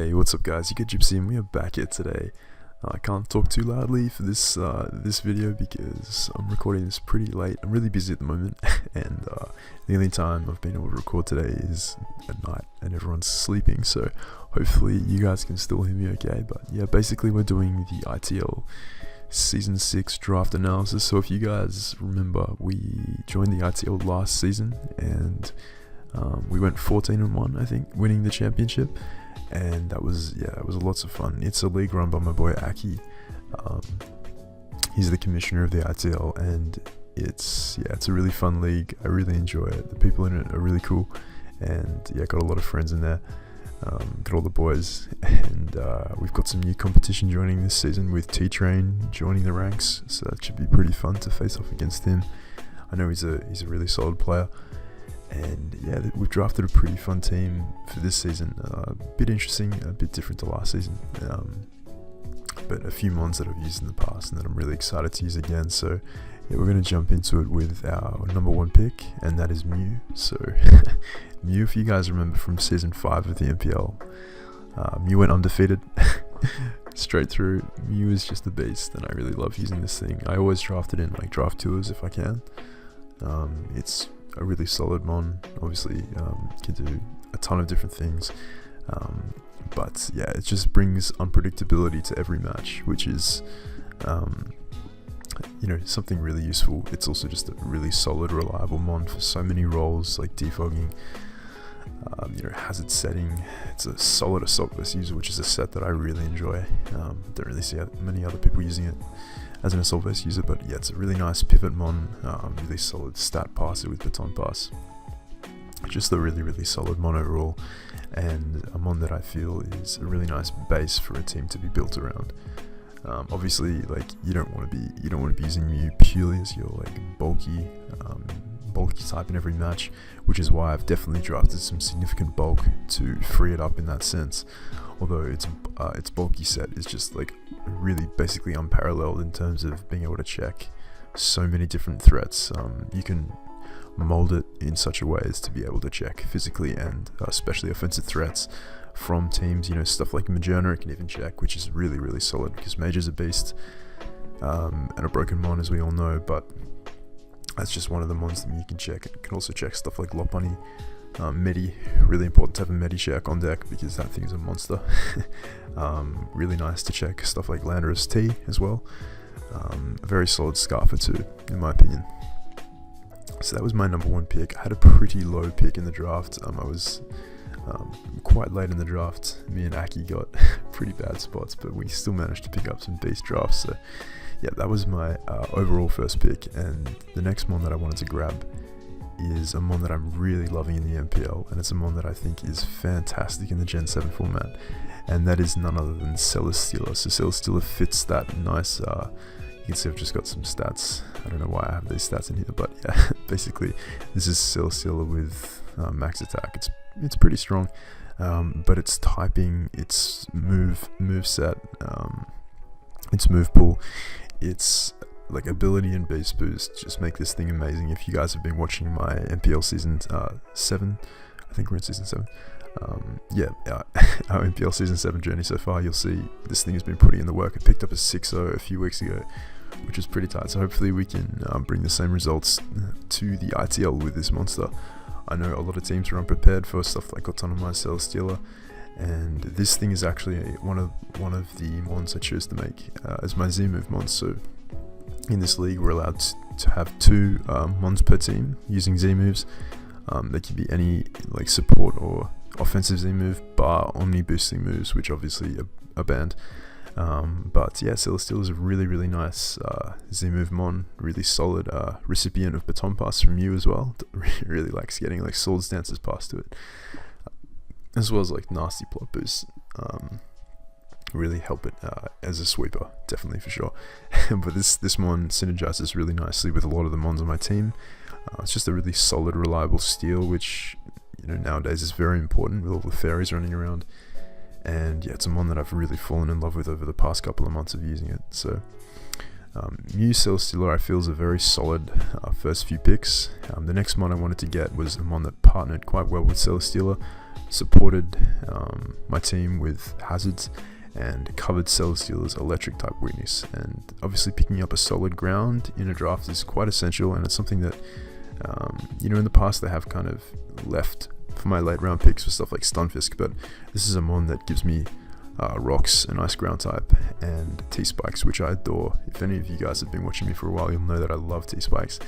Hey, what's up guys, you get Gypsy and we are back here today. I can't talk too loudly for this video because I'm recording this pretty late. I'm really busy at the moment and the only time I've been able to record today is at night and everyone's sleeping, so hopefully you guys can still hear me okay. But yeah, basically we're doing the ITL Season 6 draft analysis. So if you guys remember, we joined the ITL last season and we went 14-1, I think, winning the championship. And that was lots of fun. It's a league run by my boy Aki. He's the commissioner of the ITL, and it's a really fun league. I really enjoy it. The people in it are really cool, and yeah, got a lot of friends in there. Got all the boys, and we've got some new competition joining this season with T-Train joining the ranks, so that should be pretty fun to face off against him. I know he's a really solid player. And yeah, we've drafted a pretty fun team for this season. A bit interesting, a bit different to last season, but a few mons that I've used in the past and that I'm really excited to use again. So yeah, we're going to jump into it with our number 1 pick, and that is Mew. So Mew, if you guys remember from season 5 of the MPL, Mew went undefeated straight through. Mew is just a beast, and I really love using this thing. I always draft it in like draft tours if I can. It's a really solid mon. Obviously can do a ton of different things, but yeah, it just brings unpredictability to every match, which is something really useful. It's also just a really solid, reliable mon for so many roles like defogging, hazard setting. It's a solid assault vest user, which is a set that I really enjoy. Don't really see many other people using it as an assault vest user, but yeah, it's a really nice pivot mon, really solid stat passer with baton pass. Just a really solid mon overall, and a mon that I feel is a really nice base for a team to be built around. Obviously, like you don't want to be using Mew purely as your like bulky type in every match, which is why I've definitely drafted some significant bulk to free it up in that sense. Although its bulky set is just like really basically unparalleled in terms of being able to check so many different threats. You can mold it in such a way as to be able to check physically and especially offensive threats from teams. Stuff like Majourner can even check, which is really solid because Major's a beast, and a broken mon, as we all know, but that's just one of the mons that you can check. It can also check stuff like Lopunny. Medi, really important to have a Medi check on deck because that thing is a monster. Really nice to check stuff like Landorus T as well. A very solid Scarfer too, in my opinion. So that was my number 1 pick. I had a pretty low pick in the draft. I was quite late in the draft. Me and Aki got pretty bad spots, but we still managed to pick up some beast drafts. So yeah, that was my overall first pick. And the next mon that I wanted to grab is a mon that I'm really loving in the MPL, and it's a mon that I think is fantastic in the Gen 7 format, and that is none other than Celesteela. So Celesteela fits that nice, you can see I've just got some stats. I don't know why I have these stats in here, but yeah, basically this is Celesteela with max attack. It's pretty strong, but its typing, its move set, its move pool, its like ability and base boost just make this thing amazing. If you guys have been watching my MPL season 7, I think we're in season 7, our MPL season 7 journey so far, you'll see this thing has been putting in the work. I picked up a 6-0 a few weeks ago, which was pretty tight, so hopefully we can bring the same results to the ITL with this monster. I know a lot of teams are unprepared for stuff like Autonomized Celesteela, and this thing is actually one of the mons I chose to make as my Z-move mon. So in this league, we're allowed to have 2 mons per team using Z-moves. They can be any like support or offensive Z-move, bar Omni boosting moves, which obviously are banned. But yeah, Celesteela is a really nice Z-move mon, really solid recipient of baton pass from you as well. Really likes getting like swords dances passed to it, as well as like nasty plot boosts. Really help it as a sweeper, definitely for sure. But this mon synergizes really nicely with a lot of the mons on my team. It's just a really solid, reliable steal, which nowadays is very important with all the fairies running around. And yeah, it's a mon that I've really fallen in love with over the past couple of months of using it. So Mew Celesteela I feel is a very solid first few picks. The next mon I wanted to get was a mon that partnered quite well with Celesteela. supported my team with hazards and covered Celesteela's electric type weakness, and obviously picking up a solid ground in a draft is quite essential, and it's something that in the past they have kind of left for my late round picks for stuff like Stunfisk, but this is a mon that gives me rocks, a nice ground type, and T-Spikes, which I adore. If any of you guys have been watching me for a while, you'll know that I love T-Spikes.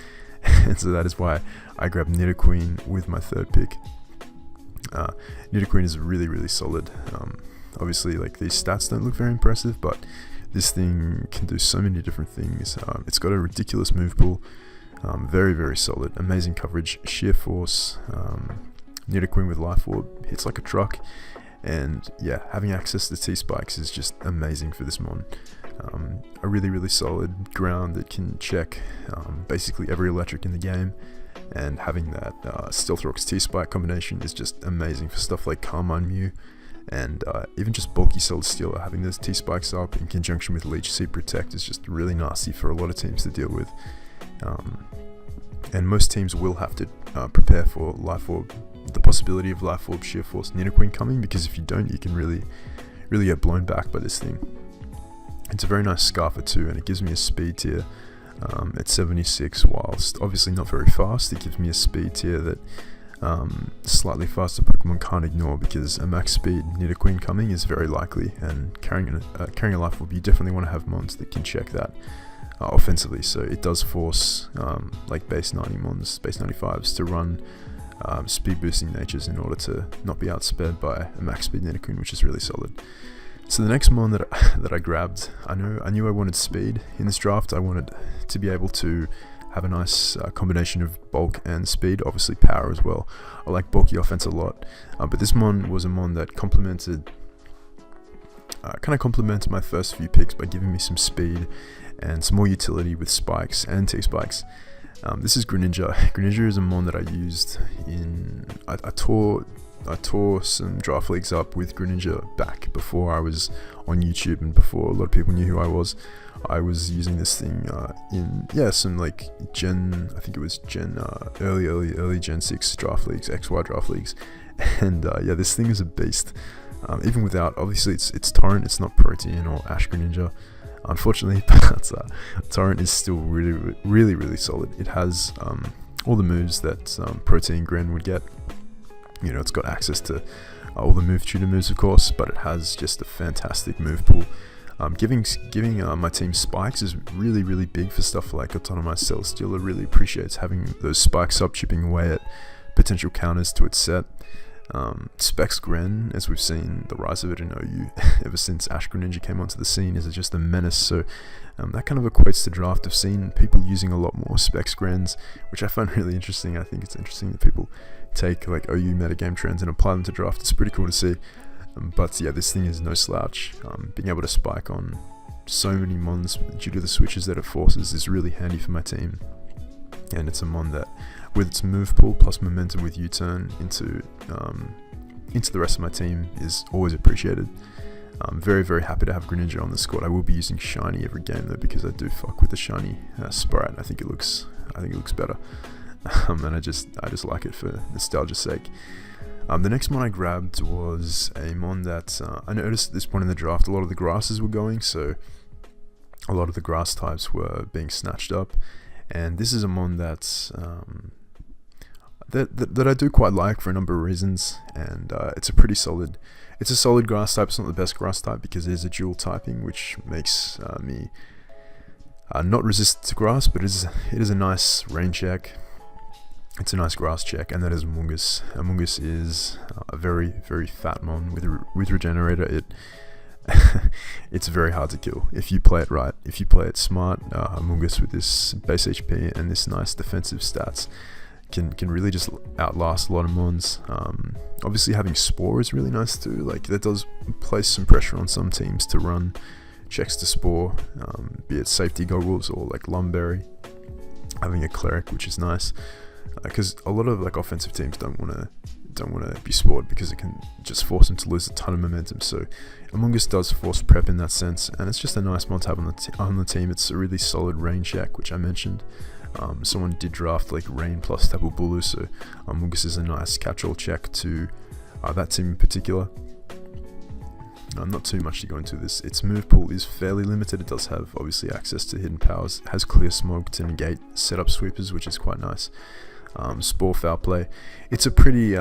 And so that is why I grabbed Nidoqueen with my third pick. Nidoqueen is really, really solid. Obviously, like, these stats don't look very impressive, but this thing can do so many different things. It's got a ridiculous move pool, very, very solid, amazing coverage, sheer force. Nidoqueen with Life Orb hits like a truck, and yeah, having access to T-Spikes is just amazing for this mon. A really, really solid ground that can check basically every electric in the game, and having that Stealth Rock's T-Spike combination is just amazing for stuff like Carmine Mew, and even just bulky Celesteela. Having those T-Spikes up in conjunction with Leech Seed Protect is just really nasty for a lot of teams to deal with, and most teams will have to prepare for Life Orb, the possibility of Life Orb, Sheer Force, Nidoqueen coming, because if you don't, you can really, really get blown back by this thing. It's a very nice Scarfer too, and it gives me a speed tier at 76, whilst obviously not very fast. It gives me a speed tier that slightly faster Pokemon can't ignore, because a max speed Nidoqueen coming is very likely, and carrying a Life Orb, you definitely want to have mons that can check that offensively. So it does force like base 90 mons, base 95s to run speed boosting natures in order to not be outsped by a max speed Nidoqueen, which is really solid. So the next mon that I grabbed, I knew I wanted speed in this draft. I wanted to be able to have a nice combination of bulk and speed, obviously power as well. I like bulky offense a lot, but this mon was a mon that complemented my first few picks by giving me some speed and some more utility with spikes and T-Spikes. This is Greninja. Greninja is a mon that I used in... I tore some draft leagues up with Greninja back before I was on YouTube and before a lot of people knew who I was. I was using this thing in some like early Gen 6 draft leagues, XY draft leagues, and this thing is a beast. Even without, obviously it's Torrent, it's not Protean or Ash Greninja, unfortunately, but Torrent is still really, really, really solid. It has all the moves that Protean Gren would get. It's got access to all the move tutor moves, of course, but it has just a fantastic move pool. Giving my team spikes is really, really big for stuff like Autonomous Celesteela. Really appreciates having those spikes up, chipping away at potential counters to its set. Specs Gren, as we've seen the rise of it in OU ever since Ash Greninja came onto the scene, is just a menace. So that kind of equates to draft. I've seen people using a lot more Specs Grens, which I find really interesting. I think it's interesting that people take like OU metagame trends and apply them to draft. It's pretty cool to see. But yeah, this thing is no slouch. Being able to spike on so many mons due to the switches that it forces is really handy for my team. And it's a mon that, with its move pool plus momentum with U-turn into the rest of my team, is always appreciated. I'm very, very happy to have Greninja on the squad. I will be using shiny every game though, because I do fuck with the shiny sprite. I think it looks better, and I just like it for nostalgia's sake. The next mon I grabbed was a mon that I noticed at this point in the draft a lot of the grasses were going, so a lot of the grass types were being snatched up, and this is a mon that I do quite like for a number of reasons, and it's a solid grass type. It's not the best grass type because it is a dual typing, which makes me not resistant to grass, but it is a nice rain check. It's a nice grass check, and that is Amoonguss. Amoonguss is a very, very fat mon with Regenerator. It's very hard to kill if you play it right. If you play it smart, Amoonguss with this base HP and this nice defensive stats can really just outlast a lot of mons. Obviously having Spore is really nice too. Like, that does place some pressure on some teams to run checks to Spore, be it safety goggles or like Lumberry. Having a Cleric, which is nice, because a lot of like offensive teams don't want to be spored because it can just force them to lose a ton of momentum. So Amoonguss does force prep in that sense, and it's just a nice mod to have on the team. It's a really solid rain check, which I mentioned. Someone did draft like rain plus Tapu Bulu, so Amoonguss is a nice catch-all check to that team in particular. Not too much to go into this. Its move pool is fairly limited. It does have obviously access to hidden powers. It has clear smog to negate setup sweepers, which is quite nice. Spore foul play. It's a pretty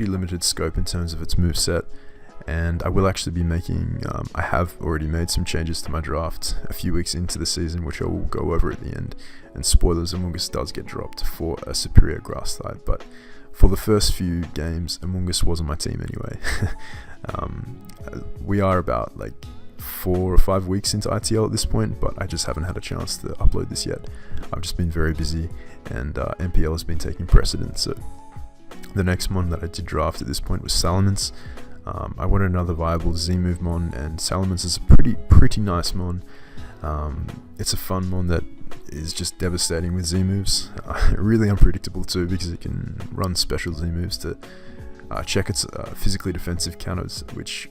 limited scope in terms of its move set, and I will actually be making. I have already made some changes to my draft a few weeks into the season, which I will go over at the end. And spoilers: Amoonguss does get dropped for a superior grass type, but for the first few games, Amoonguss was on my team anyway. We are about like 4 or 5 weeks into ITL at this point, but I just haven't had a chance to upload this yet. I've just been very busy, and MPL has been taking precedence. So the next mon that I did draft at this point was Salamence. I wanted another viable Z-move mon, and Salamence is a pretty nice mon. It's a fun mon that is just devastating with Z-moves. Really unpredictable too, because it can run special Z-moves to check its physically defensive counters, which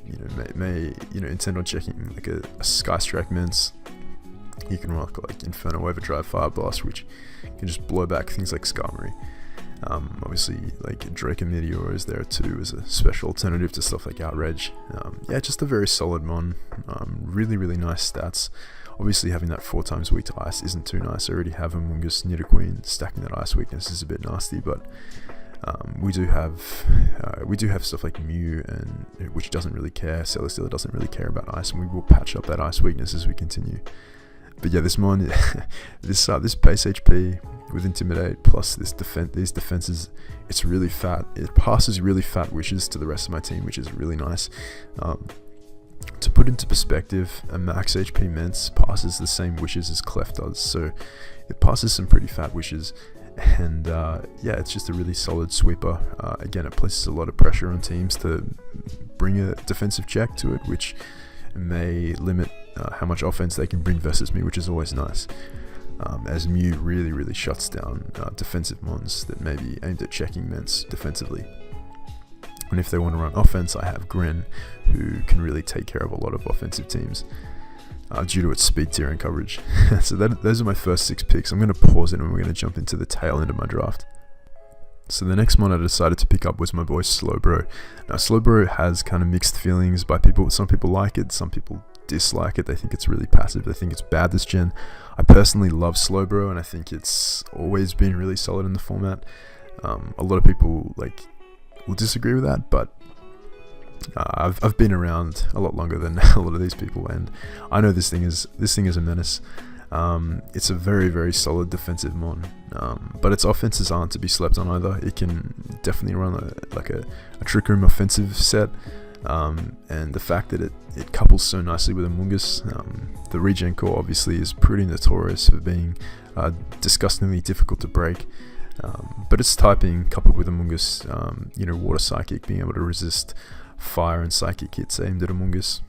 may intend on checking like a Sky Strike Mence. You can rock like Inferno Overdrive, Fire Blast, which can just blow back things like Skarmory. Obviously, like Draco Meteor is there too as a special alternative to stuff like Outrage. Yeah, just a very solid mon. Really nice stats. Obviously, having that 4 times weak to ice isn't too nice. I already have Amoonguss, Nidoqueen. Stacking that ice weakness is a bit nasty, but we do have stuff like Mew, and which doesn't really care. Celesteela doesn't really care about ice, and we will patch up that ice weakness as we continue. But yeah, this mon, this base HP with Intimidate plus these defenses, it's really fat. It passes really fat wishes to the rest of my team, which is really nice. To put into perspective, a max HP Mence passes the same wishes as Clef does, so it passes some pretty fat wishes. And yeah, it's just a really solid sweeper. Again, it places a lot of pressure on teams to bring a defensive check to it, which may limit how much offense they can bring versus me, which is always nice. As Mew really shuts down defensive mons that may be aimed at checking Mence defensively. And if they want to run offense, I have Gren, who can really take care of a lot of offensive teams due to its speed tier and coverage. So those are my first 6 picks. I'm going to pause it and we're going to jump into the tail end of my draft. So the next mon I decided to pick up was my boy Slowbro. Now Slowbro has kind of mixed feelings by people. Some people like it, some people dislike it. They think it's really passive, they think it's bad this gen. I personally love Slowbro, and I think it's always been really solid in the format. A lot of people will disagree with that, but I've been around a lot longer than a lot of these people, and I know this thing is a menace. It's a very solid defensive mon, but its offenses aren't to be slept on either. It can definitely run a Trick Room offensive set, and the fact that it couples so nicely with Amoonguss. The regen core obviously is pretty notorious for being disgustingly difficult to break. But its typing coupled with Amoonguss, Water Psychic, being able to resist fire and psychic hits aimed at Amoonguss.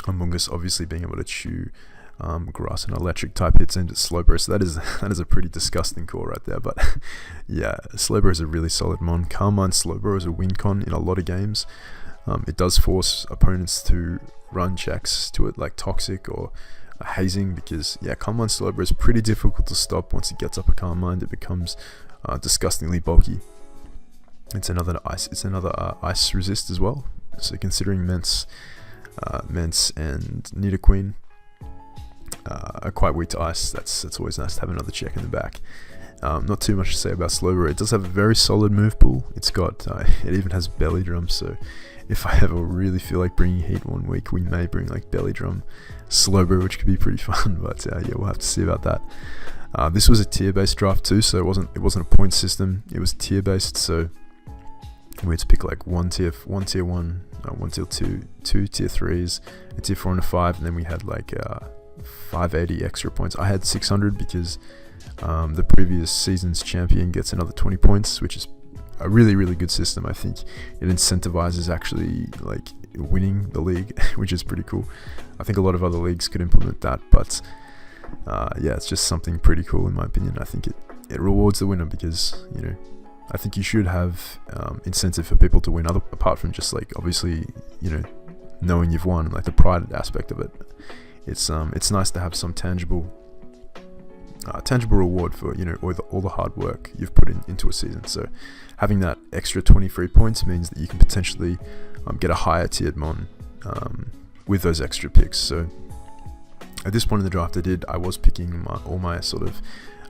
Amoonguss obviously being able to chew grass and electric type hits aimed at Slowbro. So that is a pretty disgusting core right there. But yeah, Slowbro is a really solid mon. Carmine Slowbro is a win con in a lot of games. It does force opponents to run checks to it like Toxic or Hazing, because yeah, Carmine Slowbro is pretty difficult to stop. Once it gets up a Carmine, it becomes disgustingly bulky. It's another ice resist as well. So considering Mence and Nidoqueen are quite weak to ice, that's always nice to have another check in the back. Not too much to say about Slowbro. It does have a very solid move pool. It's got it even has Belly Drum, so if I ever really feel like bringing heat one week, we may bring like Belly Drum Slowbro, which could be pretty fun. But yeah, we'll have to see about that. This was a tier-based draft too, so it wasn't a point system. It was tier-based, so we had to pick like one tier 1, one tier 2, 2 tier 3s, a tier 4 and a 5, and then we had like 580 extra points. I had 600 because the previous season's champion gets another 20 points, which is a really good system. I think it incentivizes actually like winning the league, which is pretty cool. I think a lot of other leagues could implement that, but yeah, it's just something pretty cool in my opinion. I think it rewards the winner, because I think you should have incentive for people to win, apart from just like obviously knowing you've won, like the pride aspect of it. It's nice to have some tangible tangible reward for all the hard work you've put into a season. So having that extra 23 points means that you can potentially get a higher tiered mon with those extra picks. So at this point in the draft, I was picking all my sort of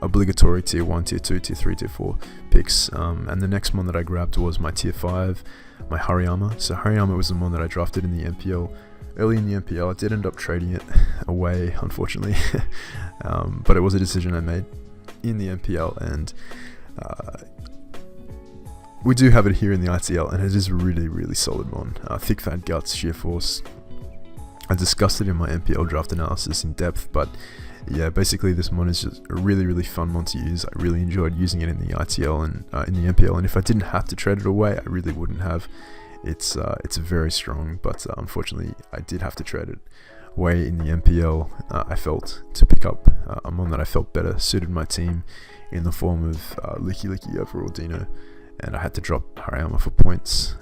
obligatory tier 1, tier 2, tier 3, tier 4 picks, and the next mon that I grabbed was my tier 5, my Hariyama. So Hariyama was the mon that I drafted in the MPL. Early in the MPL, I did end up trading it away, unfortunately, but it was a decision I made in the MPL, and we do have it here in the ITL, and it is a really, really solid mon. Thick Fat Guts, Sheer Force. I discussed it in my MPL draft analysis in depth, but yeah, basically this mon is just a really, really fun mon to use. I really enjoyed using it in the ITL and in the MPL, and if I didn't have to trade it away, I really wouldn't have. It's very strong, but unfortunately I did have to trade it away in the MPL. I felt to pick up a mon that I felt better suited my team in the form of Licky Licky overall Dino, and I had to drop Hariyama for points,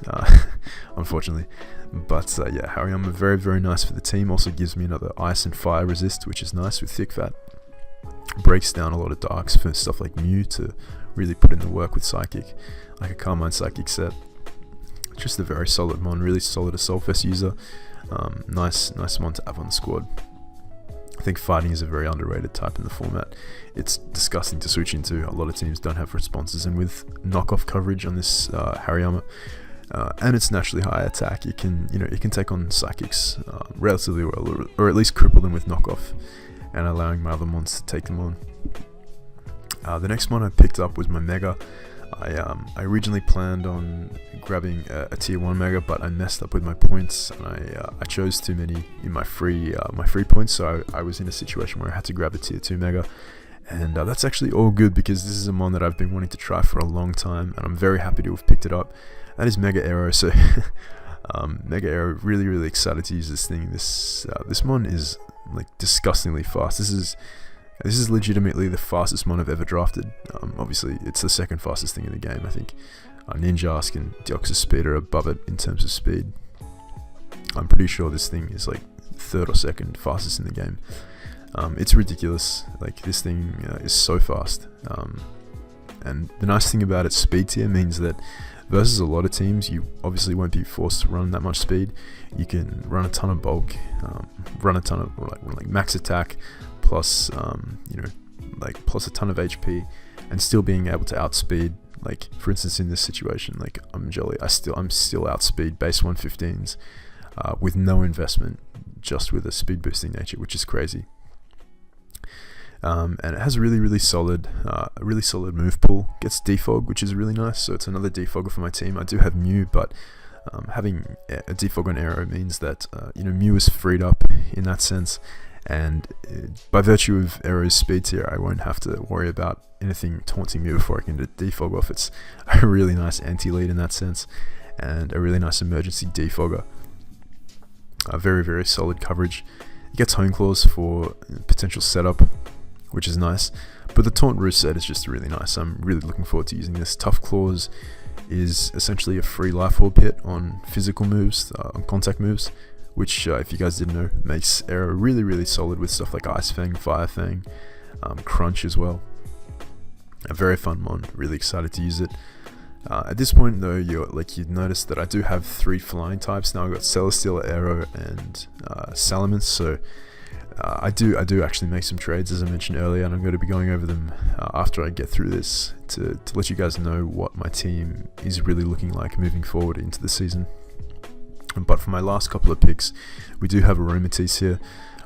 unfortunately. But yeah, Hariyama very, very nice for the team. Also gives me another ice and fire resist, which is nice with Thick Fat. Breaks down a lot of darks for stuff like Mew to really put in the work with Psychic, like a Carmine Psychic set. Just a very solid mon, really solid Assault Vest user. Nice mon to have on the squad. I think fighting is a very underrated type in the format. It's disgusting to switch into. A lot of teams don't have responses, and with knockoff coverage on this Hariyama, and its naturally high attack, it can take on Psychics relatively well, or at least cripple them with knockoff, and allowing my other mons to take them on. The next mon I picked up was my Mega. I originally planned on grabbing a tier 1 Mega, but I messed up with my points, and I chose too many in my free points, so I was in a situation where I had to grab a tier 2 Mega, and that's actually all good because this is a mon that I've been wanting to try for a long time, and I'm very happy to have picked it up. That is Mega Aero, so Mega Aero, really, really excited to use this thing. This mon is like disgustingly fast. This is legitimately the fastest mon I've ever drafted. Obviously, it's the second fastest thing in the game. I think Ninjask and Deoxys Speed are above it in terms of speed. I'm pretty sure this thing is like third or second fastest in the game. It's ridiculous. Like, this thing is so fast. And the nice thing about its speed tier means that versus a lot of teams, you obviously won't be forced to run that much speed. You can run a ton of bulk, run a ton of like max attack, plus plus a ton of HP, and still being able to outspeed. Like, for instance, in this situation, like I'm still outspeed base 115s with no investment, just with a speed boosting nature, which is crazy. And it has a really, really solid move pool. Gets defog, which is really nice. So it's another defogger for my team. I do have Mew, but having a defog on Aero means that Mew is freed up in that sense. And by virtue of Aero's speed tier, I won't have to worry about anything taunting me before I can defog off. It's a really nice anti-lead in that sense, and a really nice emergency defogger. Very, very solid coverage. It gets Hone Claws for potential setup, which is nice, but the Taunt Roost set is just really nice. I'm really looking forward to using this. Tough Claws is essentially a free life orb hit on physical moves, on contact moves, which, if you guys didn't know, makes Aero really, really solid with stuff like Ice Fang, Fire Fang, Crunch as well. A very fun mon, really excited to use it. At this point though, you'd notice that I do have 3 flying types now. I've got Celesteela, Aero, and Salamence, so I do actually make some trades, as I mentioned earlier, and I'm going to be going over them after I get through this to let you guys know what my team is really looking like moving forward into the season. But for my last couple of picks, we do have Aromatisse here.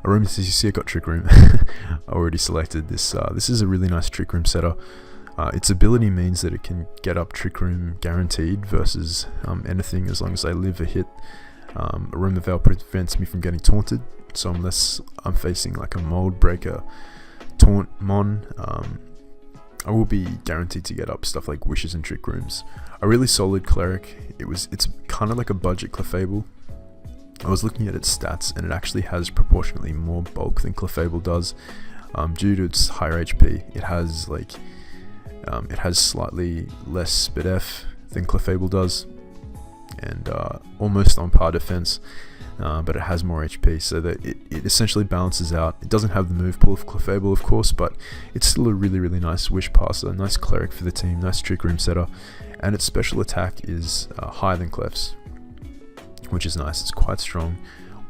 Aromatisse here got Trick Room. I already selected this. This is a really nice Trick Room setter. Its ability means that it can get up Trick Room guaranteed versus anything as long as I live a hit. Aroma Veil prevents me from getting taunted, so unless I'm facing like a Mold Breaker taunt mon, I will be guaranteed to get up stuff like Wishes and Trick Rooms. A really solid Cleric. It's kind of like a budget Clefable. I was looking at its stats, and it actually has proportionately more bulk than Clefable does. Due to its higher HP, it has slightly less Spit F than Clefable does, and almost on par defense. but it has more HP, so that it essentially balances out. It doesn't have the move pool of Clefable, of course, but it's still a really, really nice Wish Passer, nice Cleric for the team, nice Trick Room Setter, and its special attack is higher than Clef's, which is nice. It's quite strong,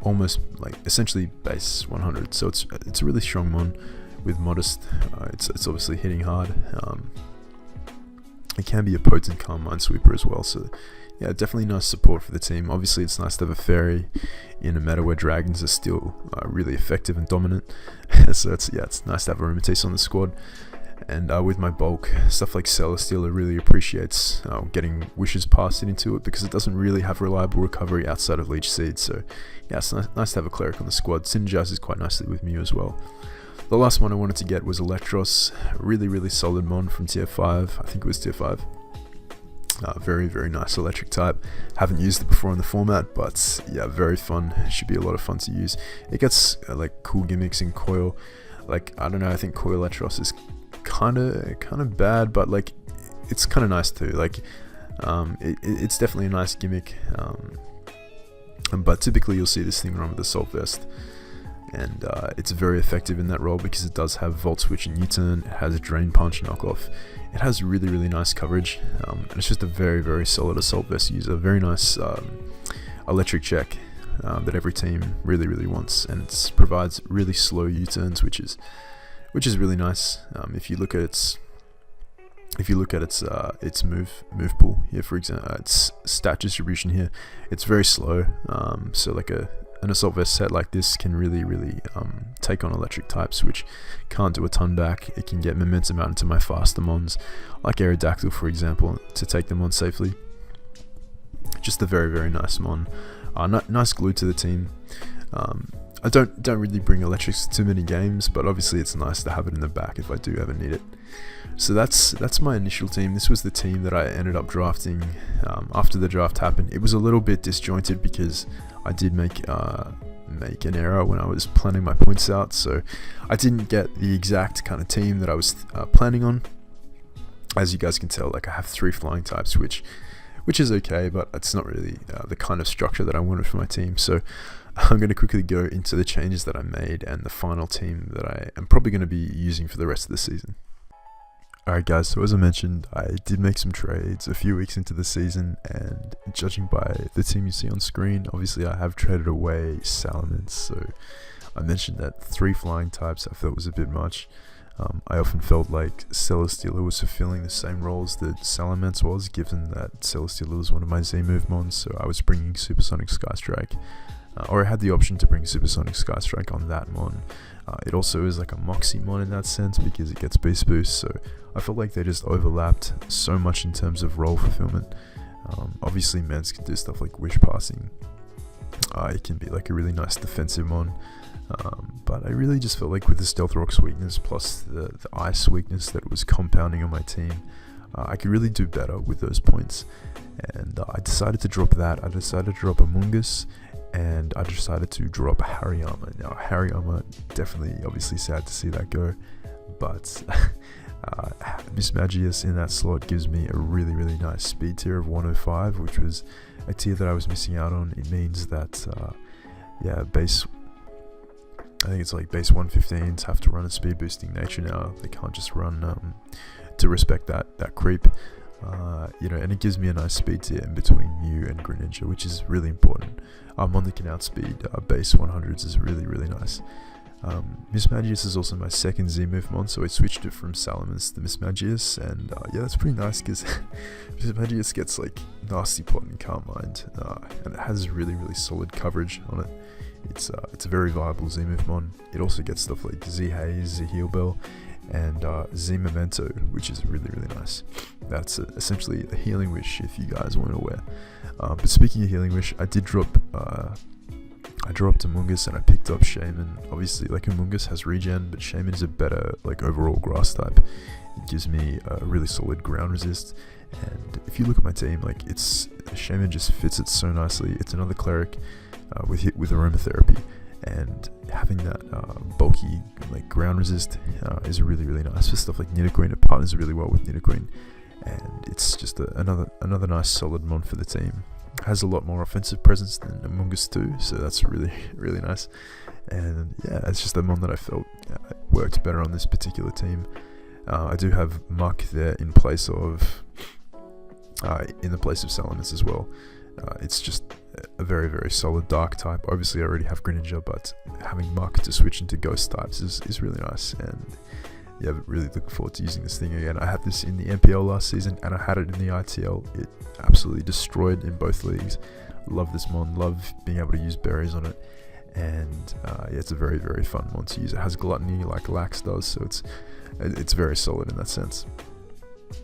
almost like essentially base 100, so it's a really strong mon with modest. It's obviously hitting hard. It can be a potent Calm Mind Sweeper as well, so yeah, definitely nice support for the team. Obviously, it's nice to have a fairy in a meta where dragons are still really effective and dominant. So it's nice to have Aromatisse on the squad. And with my bulk, stuff like Celesteela really appreciates getting wishes passed into it, because it doesn't really have reliable recovery outside of Leech Seed. So yeah, it's nice to have a cleric on the squad. Synergizes quite nicely with Mew as well. The last one I wanted to get was Electros. Really, really solid mon from tier 5. I think it was tier 5. Very, very nice electric type. Haven't used it before in the format, but yeah, very fun. It should be a lot of fun to use. It gets like cool gimmicks in Coil. Like, I don't know, I think Coil Electros is kind of bad, but like it's kind of nice too. Like it's definitely a nice gimmick, but typically you'll see this thing run with Assault Vest, and it's very effective in that role because it does have Volt Switch and U-turn. It has a Drain Punch knockoff. It has really, really nice coverage, and it's just a very, very solid Assault Vest user. Very nice electric check that every team really, really wants, and it provides really slow U-turns, which is really nice. If you look at its move pool here, for example, its stat distribution here, it's very slow. So like an Assault Vest set like this can really, really take on electric types, which can't do a ton back. It can get momentum out into my faster mons, like Aerodactyl, for example, to take them on safely. Just a very, very nice mon. Nice glue to the team. I don't really bring electrics to too many games, but obviously it's nice to have it in the back if I do ever need it. So that's my initial team. This was the team that I ended up drafting after the draft happened. It was a little bit disjointed because I did make an error when I was planning my points out, so I didn't get the exact kind of team that I was planning on. As you guys can tell, like I have 3 flying types, which is okay, but it's not really the kind of structure that I wanted for my team. So I'm going to quickly go into the changes that I made and the final team that I am probably going to be using for the rest of the season. Alright guys, so as I mentioned, I did make some trades a few weeks into the season, and judging by the team you see on screen, obviously I have traded away Salamence. So I mentioned that 3 flying types I felt was a bit much. I often felt like Celesteela was fulfilling the same roles that Salamence was, given that Celesteela was one of my Z-move mons, so I was bringing Supersonic Skystrike. Or I had the option to bring Supersonic Skystrike on that mon. It also is like a Moxie mon in that sense because it gets Beast Boost, so I felt like they just overlapped so much in terms of role fulfillment. Obviously Mens can do stuff like Wish Passing. It can be like a really nice defensive mon. But I really just felt like with the Stealth Rock's weakness plus the Ice weakness that was compounding on my team, I could really do better with those points. And I decided to drop that. I decided to drop Amoonguss, and I decided to drop Hariyama. Now Hariyama, definitely obviously sad to see that go, but Mismagius in that slot gives me a really, really nice speed tier of 105, which was a tier that I was missing out on. It means that I think it's like base 115s have to run a speed boosting nature now. They can't just run to respect that creep. And it gives me a nice speed tier in between Mew and Greninja, which is really important. On the can outspeed base 100s is really, really nice. Mismagius is also my second Z-move mon, so I switched it from Salamence to Mismagius, and that's pretty nice because Mismagius gets like nasty pot and Calm Mind, and it has really, really solid coverage on it. It's a very viable Z-move mon. It also gets stuff like Z-Haze, Z-Heal Bell, and Z-Memento, which is really, really nice. That's essentially a Healing Wish if you guys weren't aware. But speaking of Healing Wish, I did drop I dropped Amoonguss and I picked up Shaman. Obviously, like Amoonguss has regen, but Shaman is a better like overall grass type. It gives me a really solid ground resist, and if you look at my team, like Shaman just fits it so nicely. It's another cleric with aromatherapy, and having that bulky like ground resist is really, really nice for stuff like Nidoqueen. It partners really well with Nidoqueen, and it's just another nice solid mon for the team. has a lot more offensive presence than Amoonguss too, so that's really really nice. And yeah, it's just a mon that I felt worked better on this particular team. I do have Muck there in the place of Salamence as well. It's just a very very solid dark type. Obviously I already have Greninja, but having Muck to switch into ghost types is really nice, and yeah, really looking forward to using this thing again. I had this in the MPL last season and I had it in the ITL. It absolutely destroyed in both leagues. Love this mon, love being able to use berries on it, and yeah, it's a very very fun mon to use. It has gluttony like Lax does, so it's very solid in that sense.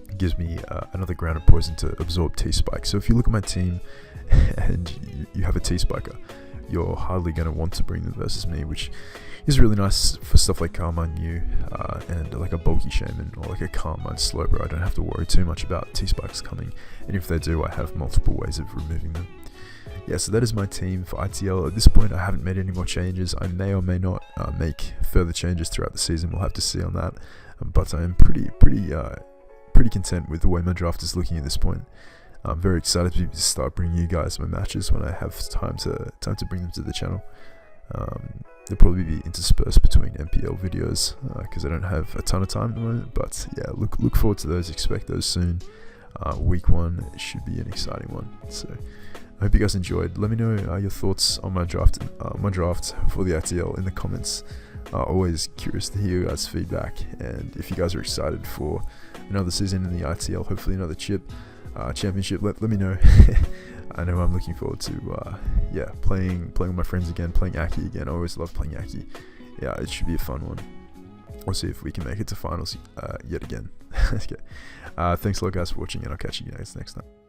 It gives me another grounded poison to absorb T-Spike. So if you look at my team and you have a T-Spiker, you're hardly going to want to bring them versus me, which is really nice for stuff like Carmine New and like a bulky Shaman or like a Carmine Slowbro. I don't have to worry too much about T-Spikes coming, and if they do, I have multiple ways of removing them. Yeah, so that is my team for ITL. At this point, I haven't made any more changes. I may or may not make further changes throughout the season. We'll have to see on that. But I am pretty content with the way my draft is looking at this point. I'm very excited to start bringing you guys my matches when I have time to bring them to the channel. They'll probably be interspersed between MPL videos because I don't have a ton of time at the moment. But yeah, look forward to those. Expect those soon. Week 1 should be an exciting one. So I hope you guys enjoyed. Let me know your thoughts on my draft for the ITL in the comments. Always curious to hear your guys' feedback, and if you guys are excited for another season in the ITL, hopefully another championship, let me know. I know I'm looking forward to yeah, playing with my friends again, playing Aki again. I always love playing Aki. Yeah, it should be a fun one. We'll see if we can make it to finals yet again. Okay. Thanks a lot guys for watching, and I'll catch you guys next time.